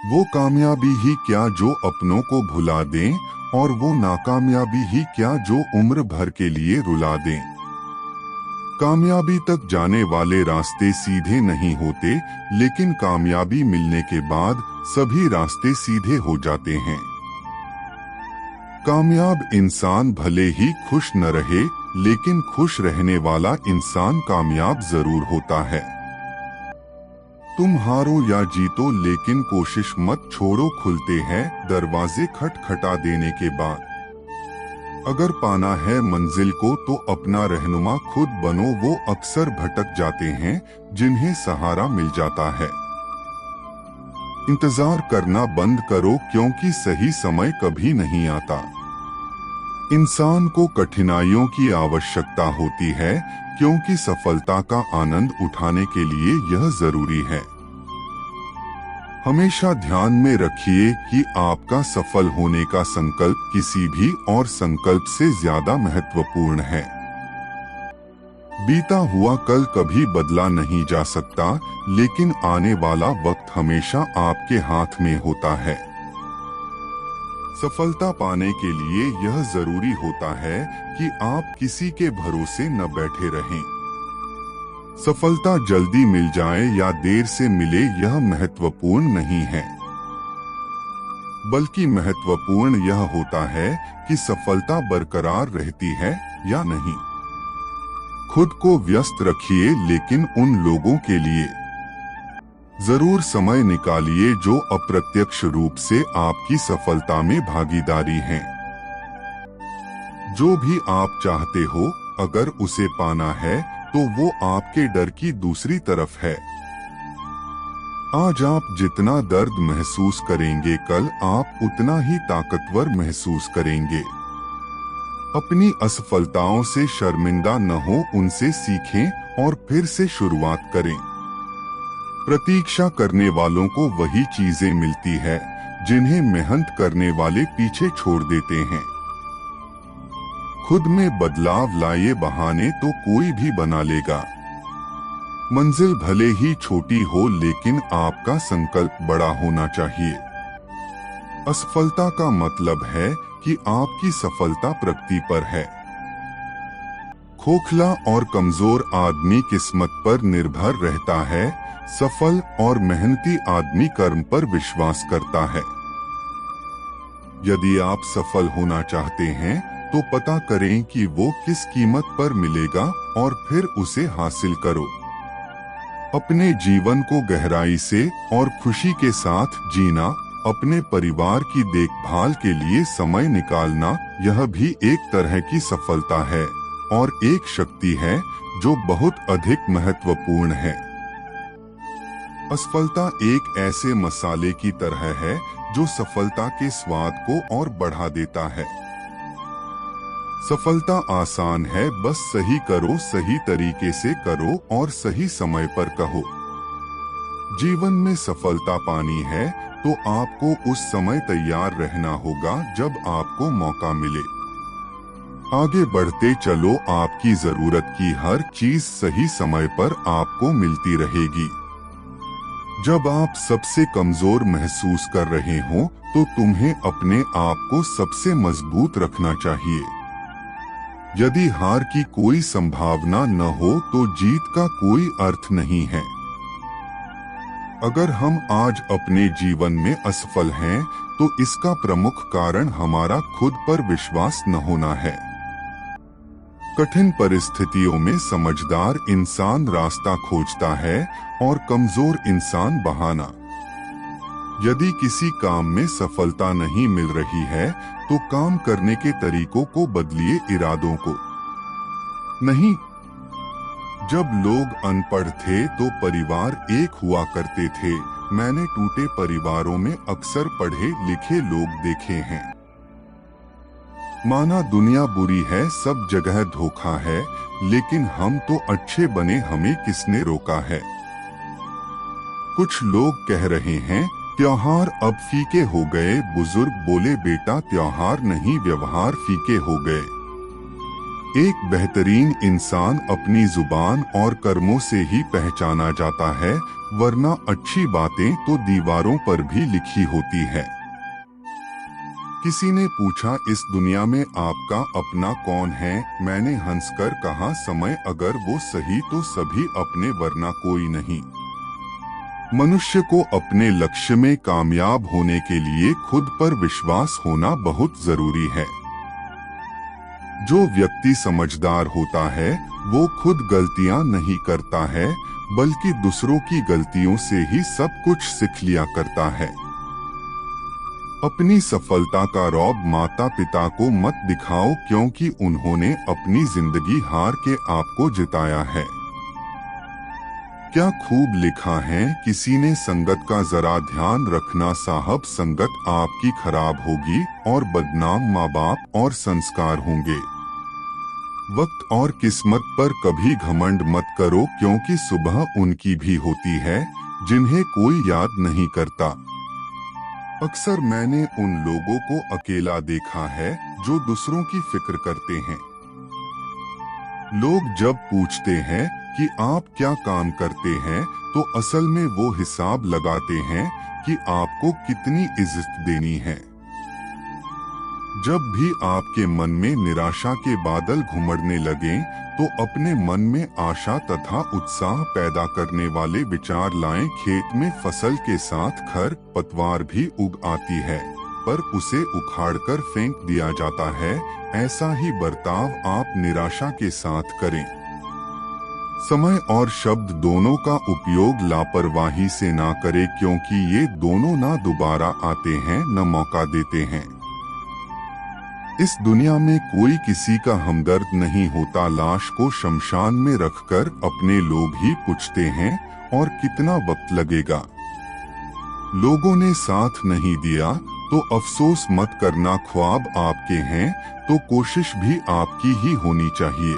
वो कामयाबी ही क्या जो अपनों को भुला दें, और वो नाकामयाबी ही क्या जो उम्र भर के लिए रुला दें। कामयाबी तक जाने वाले रास्ते सीधे नहीं होते, लेकिन कामयाबी मिलने के बाद सभी रास्ते सीधे हो जाते हैं। कामयाब इंसान भले ही खुश न रहे, लेकिन खुश रहने वाला इंसान कामयाब जरूर होता है। तुम हारो या जीतो, लेकिन कोशिश मत छोड़ो, खुलते हैं दरवाजे खटखटा देने के बाद। अगर पाना है मंजिल को तो अपना रहनुमा खुद बनो, वो अक्सर भटक जाते हैं जिन्हें सहारा मिल जाता है। इंतजार करना बंद करो, क्योंकि सही समय कभी नहीं आता। इंसान को कठिनाइयों की आवश्यकता होती है, क्योंकि सफलता का आनंद उठाने के लिए यह जरूरी है। हमेशा ध्यान में रखिए कि आपका सफल होने का संकल्प किसी भी और संकल्प से ज्यादा महत्वपूर्ण है। बीता हुआ कल कभी बदला नहीं जा सकता, लेकिन आने वाला वक्त हमेशा आपके हाथ में होता है। सफलता पाने के लिए यह जरूरी होता है कि आप किसी के भरोसे न बैठे रहें। सफलता जल्दी मिल जाए या देर से मिले यह महत्वपूर्ण नहीं है, बल्कि महत्वपूर्ण यह होता है कि सफलता बरकरार रहती है या नहीं। खुद को व्यस्त रखिए, लेकिन उन लोगों के लिए जरूर समय निकालिए जो अप्रत्यक्ष रूप से आपकी सफलता में भागीदारी हैं। जो भी आप चाहते हो, अगर उसे पाना है तो वो आपके डर की दूसरी तरफ है। आज आप जितना दर्द महसूस करेंगे, कल आप उतना ही ताकतवर महसूस करेंगे। अपनी असफलताओं से शर्मिंदा न हो, उनसे सीखें और फिर से शुरुआत करें। प्रतीक्षा करने वालों को वही चीजें मिलती है जिन्हें मेहनत करने वाले पीछे छोड़ देते हैं। खुद में बदलाव लाए, बहाने तो कोई भी बना लेगा। मंजिल भले ही छोटी हो, लेकिन आपका संकल्प बड़ा होना चाहिए। असफलता का मतलब है कि आपकी सफलता प्रगति पर है। खोखला और कमजोर आदमी किस्मत पर निर्भर रहता है, सफल और मेहनती आदमी कर्म पर विश्वास करता है। यदि आप सफल होना चाहते हैं तो पता करें कि वो किस कीमत पर मिलेगा और फिर उसे हासिल करो। अपने जीवन को गहराई से और खुशी के साथ जीना, अपने परिवार की देखभाल के लिए समय निकालना, यह भी एक तरह की सफलता है और एक शक्ति है जो बहुत अधिक महत्वपूर्ण है। असफलता एक ऐसे मसाले की तरह है जो सफलता के स्वाद को और बढ़ा देता है। सफलता आसान है, बस सही करो, सही तरीके से करो और सही समय पर कहो। जीवन में सफलता पानी है तो आपको उस समय तैयार रहना होगा जब आपको मौका मिले। आगे बढ़ते चलो, आपकी जरूरत की हर चीज सही समय पर आपको मिलती रहेगी। जब आप सबसे कमजोर महसूस कर रहे हो तो तुम्हें अपने आप को सबसे मजबूत रखना चाहिए। यदि हार की कोई संभावना न हो तो जीत का कोई अर्थ नहीं है। अगर हम आज अपने जीवन में असफल हैं तो इसका प्रमुख कारण हमारा खुद पर विश्वास न होना है। कठिन परिस्थितियों में समझदार इंसान रास्ता खोजता है और कमजोर इंसान बहाना। यदि किसी काम में सफलता नहीं मिल रही है तो काम करने के तरीकों को बदलिए, इरादों को नहीं। जब लोग अनपढ़ थे तो परिवार एक हुआ करते थे। मैंने टूटे परिवारों में अक्सर पढ़े लिखे लोग देखे हैं। माना दुनिया बुरी है, सब जगह धोखा है, लेकिन हम तो अच्छे बने, हमें किसने रोका है। कुछ लोग कह रहे हैं त्योहार अब फीके हो गए। बुजुर्ग बोले बेटा त्योहार नहीं, व्यवहार फीके हो गए। एक बेहतरीन इंसान अपनी जुबान और कर्मों से ही पहचाना जाता है, वरना अच्छी बातें तो दीवारों पर भी लिखी होती है। किसी ने पूछा, इस दुनिया में आपका अपना कौन है? मैंने हंसकर कहा, समय। अगर वो सही तो सभी अपने, वरना कोई नहीं। मनुष्य को अपने लक्ष्य में कामयाब होने के लिए खुद पर विश्वास होना बहुत जरूरी है। जो व्यक्ति समझदार होता है वो खुद गलतियां नहीं करता है, बल्कि दूसरों की गलतियों से ही सब कुछ सीख लिया करता है। अपनी सफलता का रौब माता पिता को मत दिखाओ, क्योंकि उन्होंने अपनी जिंदगी हार के आपको जिताया है। क्या खूब लिखा है किसी ने, संगत का जरा ध्यान रखना साहब, संगत आपकी खराब होगी और बदनाम माँ बाप और संस्कार होंगे। वक्त और किस्मत पर कभी घमंड मत करो, क्योंकि सुबह उनकी भी होती है जिन्हें कोई याद नहीं करता। अक्सर मैंने उन लोगों को अकेला देखा है जो दूसरों की फिक्र करते हैं। लोग जब पूछते हैं कि आप क्या काम करते हैं, तो असल में वो हिसाब लगाते हैं कि आपको कितनी इज्जत देनी है। जब भी आपके मन में निराशा के बादल घुमड़ने लगें, तो अपने मन में आशा तथा उत्साह पैदा करने वाले विचार लाएं। खेत में फसल के साथ खर पतवार भी उग आती है, पर उसे उखाड़कर फेंक दिया जाता है। ऐसा ही बर्ताव आप निराशा के साथ करें। समय और शब्द दोनों का उपयोग लापरवाही से ना करें, क्योंकि ये दोनों ना दोबारा आते हैं न मौका देते हैं। इस दुनिया में कोई किसी का हमदर्द नहीं होता। लाश को शमशान में रखकर अपने लोग ही पूछते हैं, और कितना वक्त लगेगा। लोगों ने साथ नहीं दिया तो अफसोस मत करना। ख्वाब आपके हैं तो कोशिश भी आपकी ही होनी चाहिए।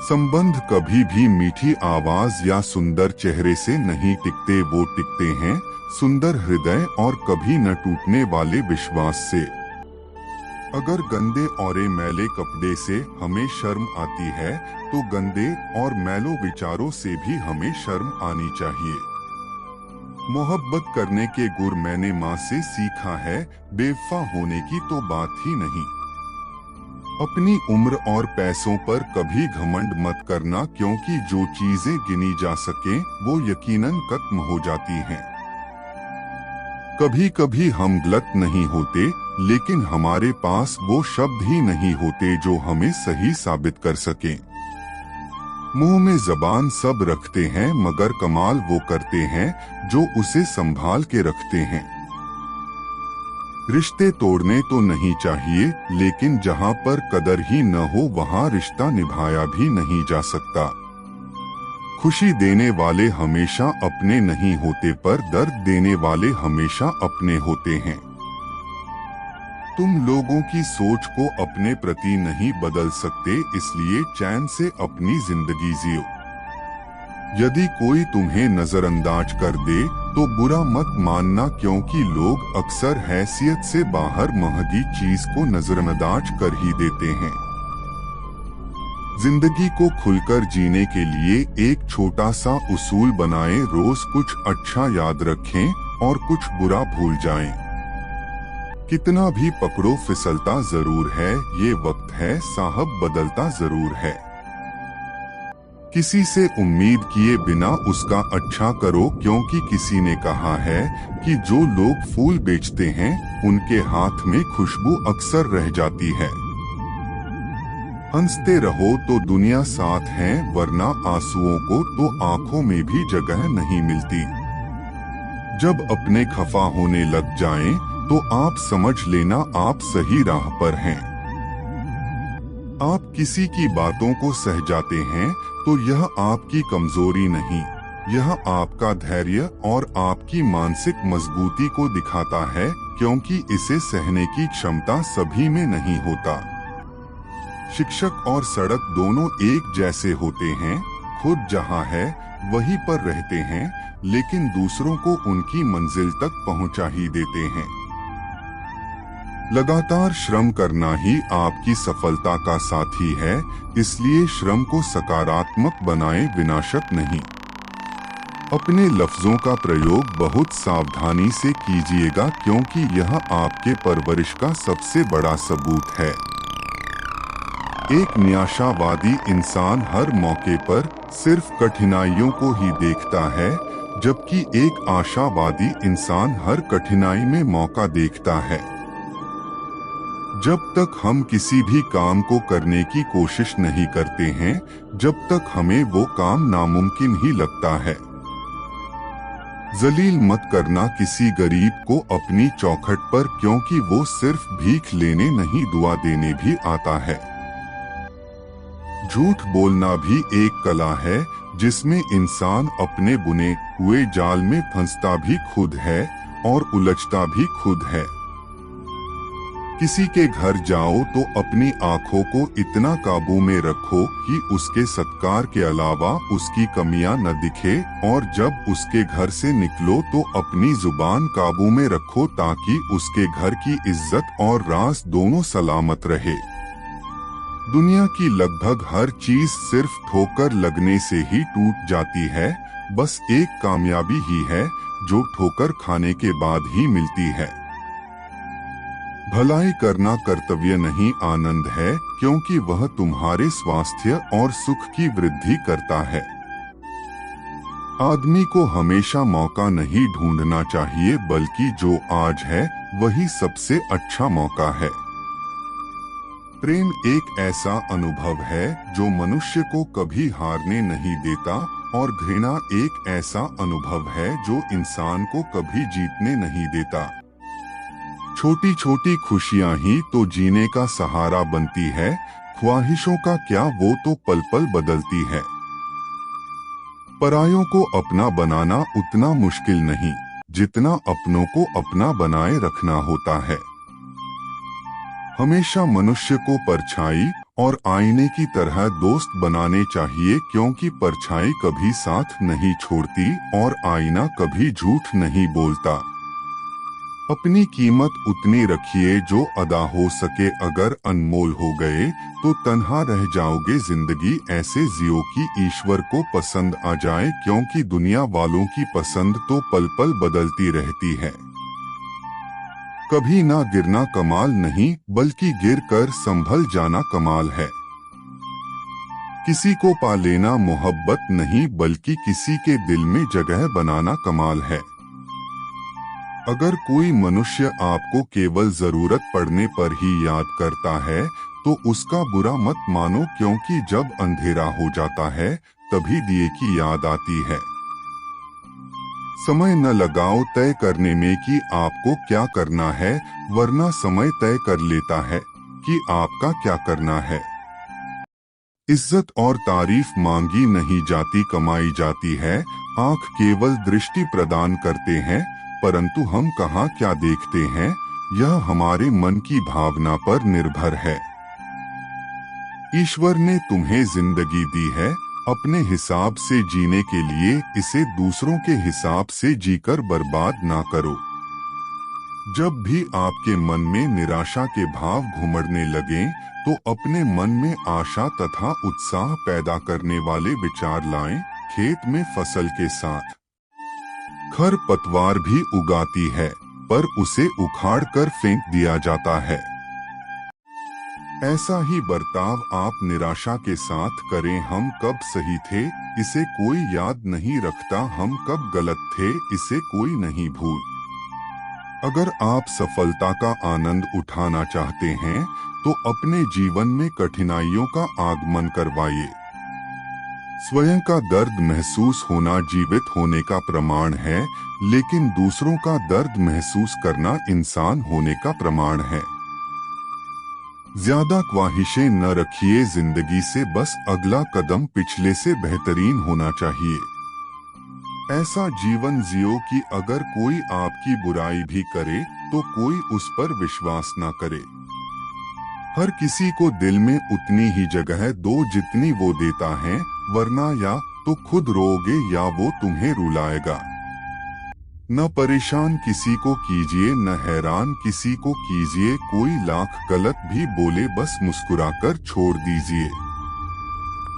संबंध कभी भी मीठी आवाज या सुंदर चेहरे से नहीं टिकते, वो टिकते हैं सुंदर हृदय और कभी न टूटने वाले विश्वास से। अगर गंदे और मैले कपड़े से हमें शर्म आती है, तो गंदे और मैलो विचारों से भी हमें शर्म आनी चाहिए। मोहब्बत करने के गुर मैंने माँ से सीखा है, बेवफा होने की तो बात ही नहीं। अपनी उम्र और पैसों पर कभी घमंड मत करना, क्योंकि जो चीजें गिनी जा सके वो यकीनन खत्म हो जाती हैं। कभी कभी हम गलत नहीं होते, लेकिन हमारे पास वो शब्द ही नहीं होते जो हमें सही साबित कर सके। मुंह में जबान सब रखते हैं, मगर कमाल वो करते हैं जो उसे संभाल के रखते हैं। रिश्ते तोड़ने तो नहीं चाहिए, लेकिन जहां पर कदर ही न हो वहां रिश्ता निभाया भी नहीं जा सकता। खुशी देने वाले हमेशा अपने नहीं होते, पर दर्द देने वाले हमेशा अपने होते हैं। तुम लोगों की सोच को अपने प्रति नहीं बदल सकते, इसलिए चैन से अपनी जिंदगी जियो। यदि कोई तुम्हें नजरअंदाज कर दे तो बुरा मत मानना, क्योंकि लोग अक्सर हैसियत से बाहर महंगी चीज को नजरअंदाज कर ही देते हैं। जिंदगी को खुलकर जीने के लिए एक छोटा सा उसूल बनाएं, रोज कुछ अच्छा याद रखें और कुछ बुरा भूल जाएं। कितना भी पकड़ो फिसलता जरूर है, ये वक्त है साहब बदलता जरूर है। किसी से उम्मीद किए बिना उसका अच्छा करो, क्योंकि किसी ने कहा है कि जो लोग फूल बेचते हैं उनके हाथ में खुशबू अक्सर रह जाती है। हंसते रहो तो दुनिया साथ है, वरना आंसुओं को तो आंखों में भी जगह नहीं मिलती। जब अपने खफा होने लग जाएं, तो आप समझ लेना आप सही राह पर हैं। आप किसी की बातों को सह जाते हैं तो यह आपकी कमजोरी नहीं, यह आपका धैर्य और आपकी मानसिक मजबूती को दिखाता है, क्योंकि इसे सहने की क्षमता सभी में नहीं होता। शिक्षक और सड़क दोनों एक जैसे होते हैं, खुद जहां है वहीं पर रहते हैं, लेकिन दूसरों को उनकी मंजिल तक पहुंचा ही देते हैं। लगातार श्रम करना ही आपकी सफलता का साथी है, इसलिए श्रम को सकारात्मक बनाएं, विनाशक नहीं। अपने लफ्जों का प्रयोग बहुत सावधानी से कीजिएगा, क्योंकि यह आपके परवरिश का सबसे बड़ा सबूत है। एक निराशावादी इंसान हर मौके पर सिर्फ कठिनाइयों को ही देखता है, जबकि एक आशावादी इंसान हर कठिनाई में मौका देखता है। जब तक हम किसी भी काम को करने की कोशिश नहीं करते हैं, जब तक हमें वो काम नामुमकिन ही लगता है। जलील मत करना किसी गरीब को अपनी चौखट पर, क्योंकि वो सिर्फ भीख लेने नहीं, दुआ देने भी आता है। झूठ बोलना भी एक कला है, जिसमें इंसान अपने बुने हुए जाल में फंसता भी खुद है और उलझता भी खुद है। किसी के घर जाओ तो अपनी आंखों को इतना काबू में रखो कि उसके सत्कार के अलावा उसकी कमियां न दिखे, और जब उसके घर से निकलो तो अपनी जुबान काबू में रखो, ताकि उसके घर की इज्जत और राज दोनों सलामत रहे। दुनिया की लगभग हर चीज सिर्फ ठोकर लगने से ही टूट जाती है, बस एक कामयाबी ही है जो ठोकर खाने के बाद ही मिलती है। भलाई करना कर्तव्य नहीं, आनंद है, क्योंकि वह तुम्हारे स्वास्थ्य और सुख की वृद्धि करता है। आदमी को हमेशा मौका नहीं ढूंढना चाहिए, बल्कि जो आज है वही सबसे अच्छा मौका है। प्रेम एक ऐसा अनुभव है जो मनुष्य को कभी हारने नहीं देता, और घृणा एक ऐसा अनुभव है जो इंसान को कभी जीतने नहीं देता। छोटी छोटी खुशियां ही तो जीने का सहारा बनती है, ख्वाहिशों का क्या, वो तो पल पल बदलती है। परायों को अपना बनाना उतना मुश्किल नहीं, जितना अपनों को अपना बनाए रखना होता है। हमेशा मनुष्य को परछाई और आईने की तरह दोस्त बनाने चाहिए, क्योंकि परछाई कभी साथ नहीं छोड़ती और आईना कभी झूठ नहीं बोलता। अपनी कीमत उतनी रखिए जो अदा हो सके, अगर अनमोल हो गए तो तन्हा रह जाओगे। जिंदगी ऐसे जियो कि ईश्वर को पसंद आ जाए, क्योंकि दुनिया वालों की पसंद तो पल पल बदलती रहती है। कभी ना गिरना कमाल नहीं, बल्कि गिरकर संभल जाना कमाल है। किसी को पा लेना मोहब्बत नहीं, बल्कि किसी के दिल में जगह बनाना कमाल है। अगर कोई मनुष्य आपको केवल जरूरत पड़ने पर ही याद करता है तो उसका बुरा मत मानो, क्योंकि जब अंधेरा हो जाता है तभी दिए की याद आती है। समय न लगाओ तय करने में कि आपको क्या करना है, वरना समय तय कर लेता है कि आपका क्या करना है। इज्जत और तारीफ मांगी नहीं जाती, कमाई जाती है। आंख केवल दृष्टि प्रदान करते हैं, परंतु हम कहाँ क्या देखते हैं, यह हमारे मन की भावना पर निर्भर है। ईश्वर ने तुम्हें जिंदगी दी है, अपने हिसाब से जीने के लिए इसे दूसरों के हिसाब से जीकर बर्बाद ना करो। जब भी आपके मन में निराशा के भाव घुमड़ने लगें, तो अपने मन में आशा तथा उत्साह पैदा करने वाले विचार लाएं। खेत में फसल के साथ खरपतवार भी उगाती है, पर उसे उखाड़ कर फेंक दिया जाता है। ऐसा ही बर्ताव आप निराशा के साथ करें। हम कब सही थे इसे कोई याद नहीं रखता, हम कब गलत थे इसे कोई नहीं भूल। अगर आप सफलता का आनंद उठाना चाहते हैं तो अपने जीवन में कठिनाइयों का आगमन करवाइए। स्वयं का दर्द महसूस होना जीवित होने का प्रमाण है, लेकिन दूसरों का दर्द महसूस करना इंसान होने का प्रमाण है। ज्यादा ख्वाहिशें न रखिए जिंदगी से, बस अगला कदम पिछले से बेहतरीन होना चाहिए। ऐसा जीवन जियो कि अगर कोई आपकी बुराई भी करे तो कोई उस पर विश्वास न करे। हर किसी को दिल में उतनी ही जगह दो जितनी वो देता है, वरना या तो खुद रोओगे या वो तुम्हें रुलाएगा। न परेशान किसी को कीजिए, न हैरान किसी को कीजिए। कोई लाख गलत भी बोले बस मुस्कुराकर छोड़ दीजिए।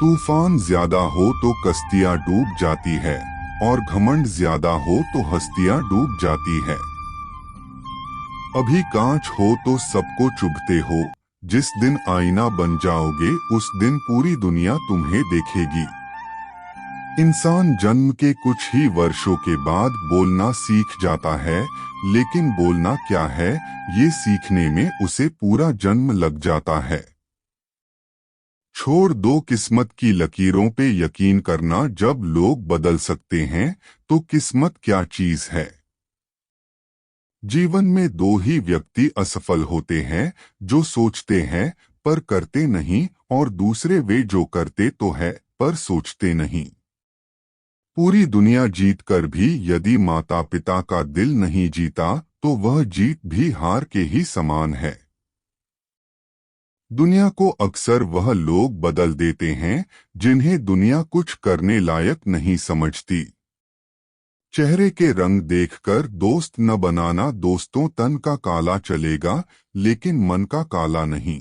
तूफान ज्यादा हो तो कश्तियां डूब जाती है और घमंड ज्यादा हो तो हस्तियां डूब जाती है। अभी कांच हो तो सबको चुभते हो, जिस दिन आईना बन जाओगे उस दिन पूरी दुनिया तुम्हें देखेगी। इंसान जन्म के कुछ ही वर्षों के बाद बोलना सीख जाता है, लेकिन बोलना क्या है ये सीखने में उसे पूरा जन्म लग जाता है। छोड़ दो किस्मत की लकीरों पे यकीन करना। जब लोग बदल सकते हैं तो किस्मत क्या चीज है। जीवन में दो ही व्यक्ति असफल होते हैं, जो सोचते हैं पर करते नहीं, और दूसरे वे जो करते तो है पर सोचते नहीं। पूरी दुनिया जीत कर भी यदि माता पिता का दिल नहीं जीता तो वह जीत भी हार के ही समान है। दुनिया को अक्सर वह लोग बदल देते हैं जिन्हें दुनिया कुछ करने लायक नहीं समझती। चेहरे के रंग देखकर दोस्त न बनाना। दोस्तों तन का काला चलेगा लेकिन मन का काला नहीं।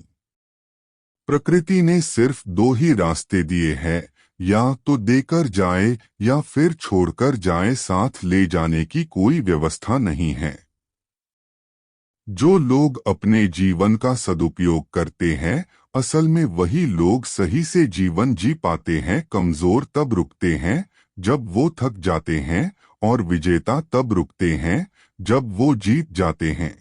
प्रकृति ने सिर्फ दो ही रास्ते दिए हैं, या तो देकर जाए या फिर छोड़कर जाए। साथ ले जाने की कोई व्यवस्था नहीं है। जो लोग अपने जीवन का सदुपयोग करते हैं, असल में वही लोग सही से जीवन जी पाते हैं। कमजोर तब रुकते हैं जब वो थक जाते हैं, और विजेता तब रुकते हैं जब वो जीत जाते हैं।